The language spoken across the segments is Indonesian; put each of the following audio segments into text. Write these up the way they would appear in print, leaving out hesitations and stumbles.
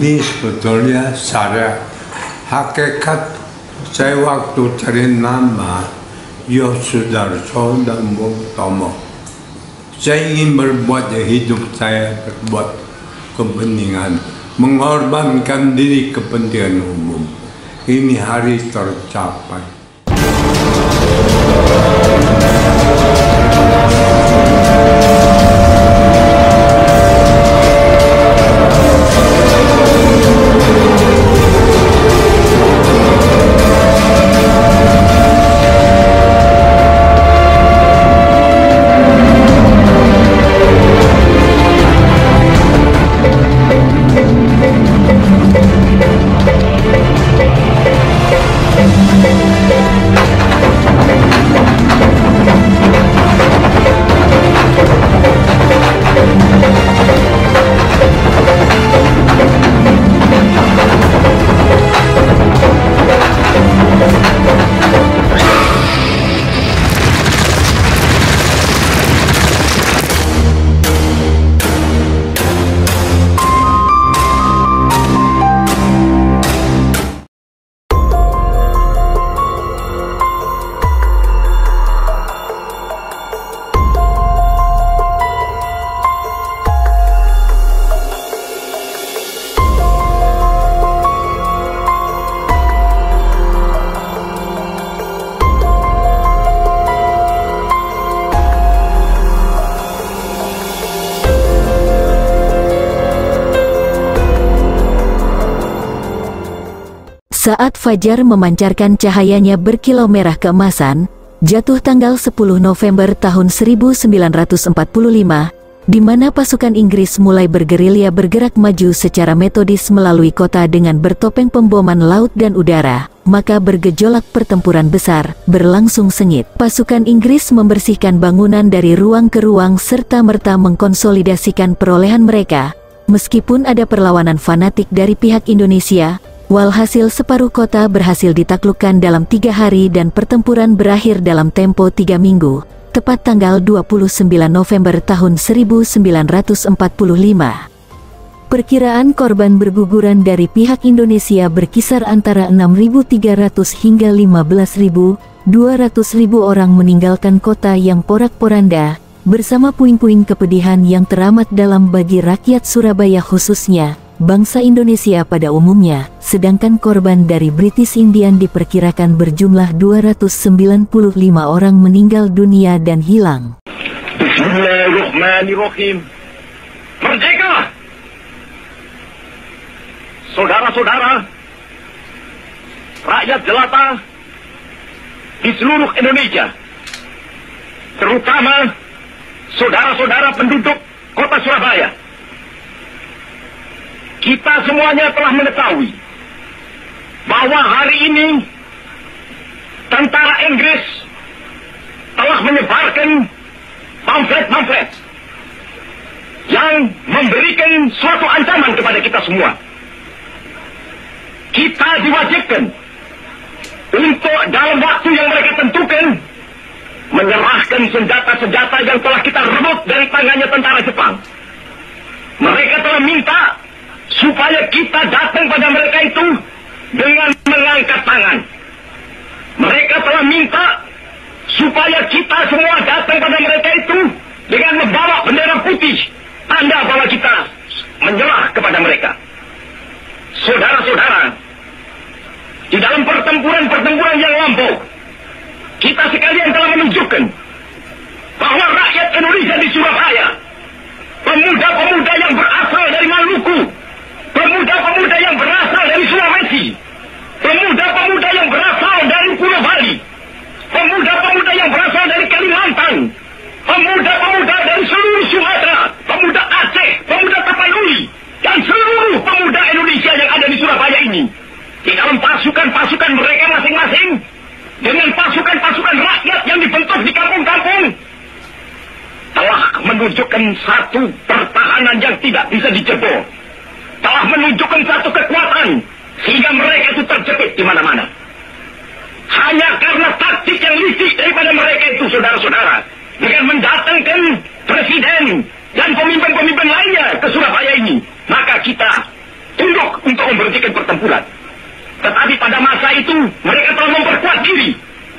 Ini sebetulnya secara hakikat saya waktu cari nama Yosudarso dan Bung Tomo. Saya ingin berbuat hidup saya berbuat kepentingan, mengorbankan diri kepentingan umum. Ini hari tercapai. Saat fajar memancarkan cahayanya berkilau merah keemasan, jatuh tanggal 10 November tahun 1945, di mana pasukan Inggris mulai bergerilya bergerak maju secara metodis melalui kota dengan bertopeng pemboman laut dan udara, maka bergejolak pertempuran besar, berlangsung sengit. Pasukan Inggris membersihkan bangunan dari ruang ke ruang serta-merta mengkonsolidasikan perolehan mereka, meskipun ada perlawanan fanatik dari pihak Indonesia. Walhasil separuh kota berhasil ditaklukkan dalam 3 hari dan pertempuran berakhir dalam tempo 3 minggu, tepat tanggal 29 November tahun 1945. Perkiraan korban berguguran dari pihak Indonesia berkisar antara 6.300 hingga 15.200 orang meninggalkan kota yang porak-poranda, bersama puing-puing kepedihan yang teramat dalam bagi rakyat Surabaya khususnya, bangsa Indonesia pada umumnya, sedangkan korban dari British Indian diperkirakan berjumlah 295 orang meninggal dunia dan hilang. Bismillahirrahmanirrahim. Merdeka! Saudara-saudara, rakyat jelata di seluruh Indonesia, terutama saudara-saudara penduduk kota Surabaya, kita semuanya telah mengetahui bahwa hari ini tentara Inggris telah menyebarkan pamflet-pamflet yang memberikan suatu ancaman kepada kita semua. Kita diwajibkan untuk dalam waktu yang mereka tentukan menyerahkan senjata-senjata yang telah kita rebut dari tangannya tentara Jepang. Mereka telah minta supaya kita datang pada mereka itu dengan mengangkat tangan. Mereka telah minta supaya kita semua datang pada mereka itu dengan membawa bendera putih, tanda bahwa kita menyerah kepada mereka. Saudara-saudara, di dalam pertempuran-pertempuran yang lampau, kita sekalian telah menunjukkan bahwa rakyat Indonesia di Surabaya, pemuda-pemuda yang berasal dari Maluku, pemuda-pemuda yang berasal dari Sulawesi, pemuda-pemuda yang berasal dari Pulau Bali, pemuda-pemuda yang berasal dari Kalimantan, pemuda-pemuda dari seluruh Sumatera, pemuda Aceh, pemuda Tapanuli, dan seluruh pemuda Indonesia yang ada di Surabaya ini, di dalam pasukan-pasukan mereka masing-masing, dengan pasukan-pasukan rakyat yang dibentuk di kampung-kampung, telah menunjukkan satu pertahanan yang tidak bisa dijebol, telah menunjukkan satu kekuatan sehingga mereka itu terjepit di mana-mana. Hanya karena taktik yang licik daripada mereka itu, saudara-saudara, dengan mendatangkan presiden dan pemimpin-pemimpin lainnya ke Surabaya ini, maka kita tunduk pertempuran. Tetapi pada masa itu mereka telah memperkuat diri.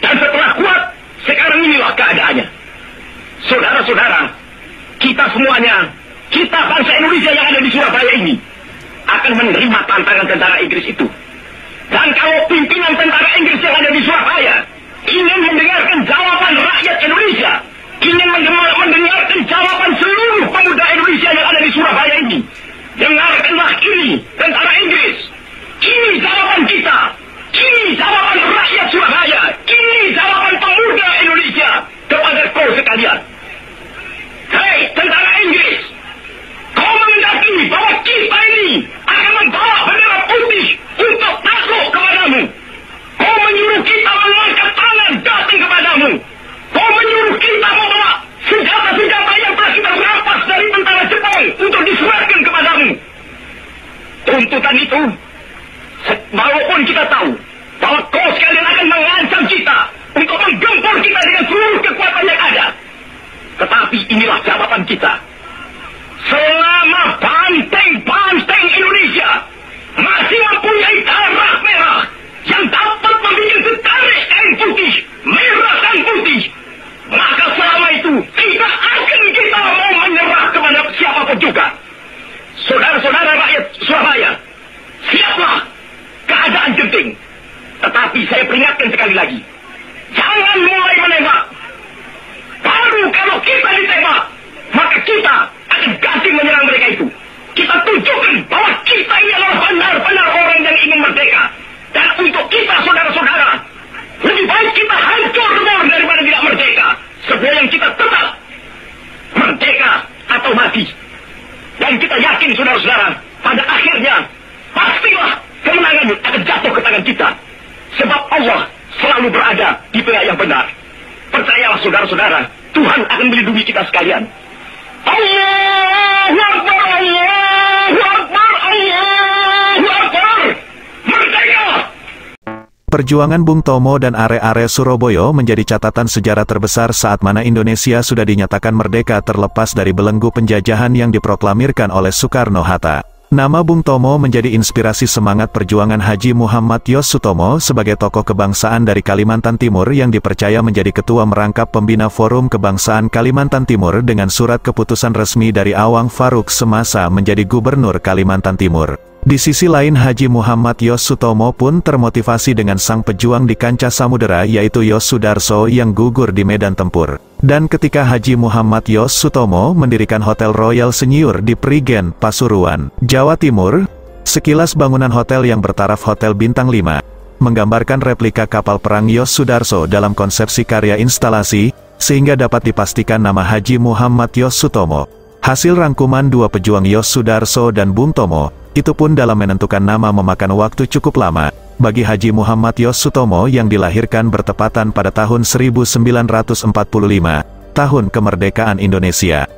Dan setelah kuat, sekarang inilah keadaannya. Saudara-saudara, kita semuanya, kita bangsa Indonesia yang ada di Surabaya ini, akan menerima tantangan tentara Inggris itu. Dan kalau pimpinan tentara Inggris yang ada di Surabaya ingin mendengarkan jawaban rakyat Indonesia, ingin mendengarkan jawaban seluruh pemuda Indonesia yang ada di Surabaya ini, dengarkanlah ini, tentara Inggris. Ini jawaban kita. Ini jawaban rakyat Surabaya. Ini jawaban pemuda Indonesia kepada kau sekalian. Hei, tentara Inggris, kau mengendaki bahwa kita ini akan membawa bendera putih untuk takluk kepadamu. Kau menyuruh kita mengangkat tangan datang kepadamu. Kau menyuruh kita membawa senjata-senjata yang telah kita rampas dari tentara Jepang untuk diserahkan kepadamu. Tuntutan itu, walaupun kita tahu bahwa kau sekalian akan mengancam kita untuk menggempur kita dengan seluruh kekuatan yang ada, tetapi inilah jawaban kita. Selama banteng-banteng Indonesia masih mempunyai darah merah yang dapat membuat setarik kain putih, merah dan putih, maka selama itu tidak akan kita mau menyerah kepada siapapun juga. Saudara-saudara rakyat Surabaya, siaplah, keadaan genting. Tetapi saya peringatkan sekali lagi, jangan mulai menembak. Baru kalau kita ditembak, maka kita akan ganti menyerang mereka itu. Kita tunjukkan bahwa kita ini adalah benar-benar orang yang ingin merdeka. Dan untuk kita, saudara-saudara, lebih baik kita hancur lebur daripada tidak merdeka. Sebab yang kita tetap merdeka atau mati. Dan kita yakin, saudara-saudara, pada akhirnya pastilah kemenangan akan jatuh ke tangan kita. Sebab Allah selalu berada di pihak yang benar. Percayalah, saudara-saudara, Tuhan akan melindungi kita sekalian. Allahu Akbar, Allahu Akbar, Allahu Akbar. Merdeka! Perjuangan Bung Tomo dan are-are Surabaya menjadi catatan sejarah terbesar saat mana Indonesia sudah dinyatakan merdeka terlepas dari belenggu penjajahan yang diproklamirkan oleh Soekarno-Hatta. Nama Bung Tomo menjadi inspirasi semangat perjuangan Haji Muhammad Yos Sutomo sebagai tokoh kebangsaan dari Kalimantan Timur yang dipercaya menjadi ketua merangkap pembina Forum Kebangsaan Kalimantan Timur dengan surat keputusan resmi dari Awang Faruk semasa menjadi Gubernur Kalimantan Timur. Di sisi lain Haji Muhammad Yos Sutomo pun termotivasi dengan sang pejuang di kancah samudera yaitu Yos Sudarso yang gugur di medan tempur. Dan ketika Haji Muhammad Yos Sutomo mendirikan Hotel Royal Senyur di Prigen, Pasuruan, Jawa Timur, sekilas bangunan hotel yang bertaraf Hotel Bintang 5, menggambarkan replika kapal perang Yos Sudarso dalam konsepsi karya instalasi, sehingga dapat dipastikan nama Haji Muhammad Yos Sutomo. Hasil rangkuman dua pejuang Yos Sudarso dan Bung Tomo, itu pun dalam menentukan nama memakan waktu cukup lama, bagi Haji Muhammad Yos Sutomo yang dilahirkan bertepatan pada tahun 1945, tahun kemerdekaan Indonesia.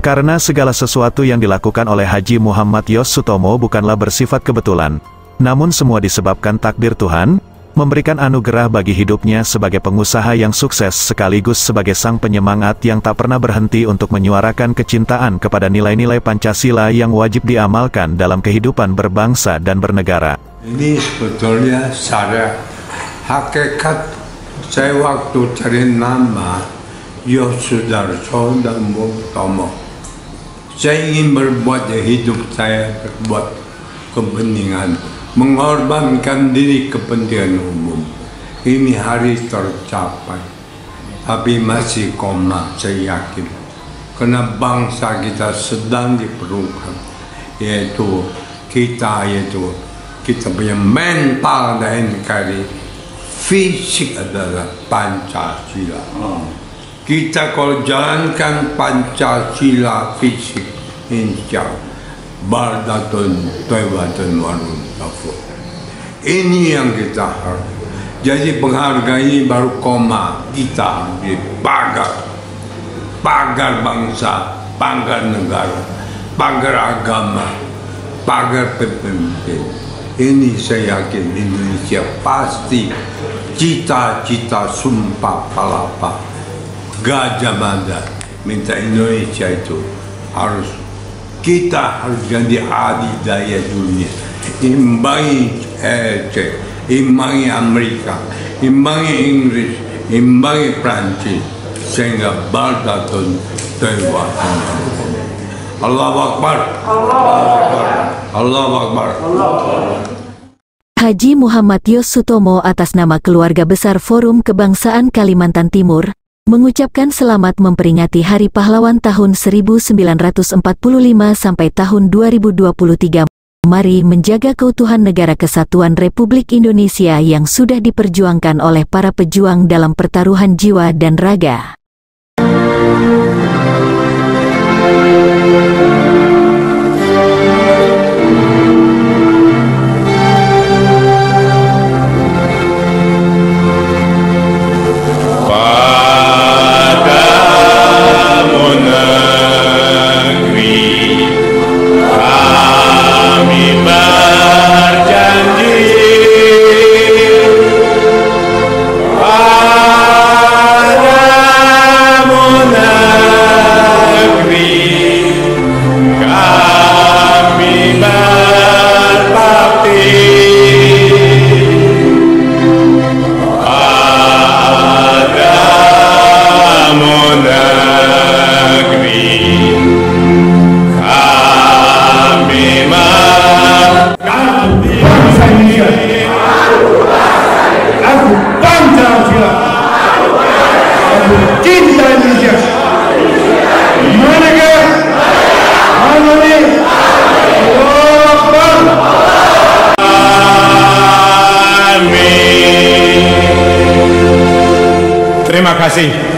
Karena segala sesuatu yang dilakukan oleh Haji Muhammad Yos Sutomo bukanlah bersifat kebetulan, namun semua disebabkan takdir Tuhan, memberikan anugerah bagi hidupnya sebagai pengusaha yang sukses sekaligus sebagai sang penyemangat yang tak pernah berhenti untuk menyuarakan kecintaan kepada nilai-nilai Pancasila yang wajib diamalkan dalam kehidupan berbangsa dan bernegara. Ini sebetulnya saya hakikat saya waktu cari nama Yos Sudarso dan Bung Tomo. Saya ingin berbuat hidup saya berbuat kepentingan, mengorbankan diri kepentingan umum. Ini hari tercapai, tapi masih koma saya yakin. Karena bangsa kita sedang diperlukan, yaitu kita punya mental dan kari fisik adalah Pancasila. Kita kalau jalankan Pancasila fisik, insya Allah Bardatun Toibatun Warun Tafur. Ini yang kita harus. Jadi penghargaan ini baru koma. Kita harus dipagar. Pagar bangsa, pagar negara, pagar agama, pagar pemimpin. Ini saya yakin Indonesia pasti cita-cita Sumpah Palapa Gajah Mada minta Indonesia itu harus kita harus jadi adidaya dunia. imbangi imbangi Amerika, imbangi Inggris, imbangi Prancis, sehingga baldatun Taiwan. Allahu Akbar. Allahu Akbar. Haji Muhammad Yos Sutomo atas nama keluarga besar Forum Kebangsaan Kalimantan Timur, mengucapkan selamat memperingati Hari Pahlawan tahun 1945 sampai tahun 2023. Mari menjaga keutuhan Negara Kesatuan Republik Indonesia yang sudah diperjuangkan oleh para pejuang dalam pertaruhan jiwa dan raga. Terima kasih.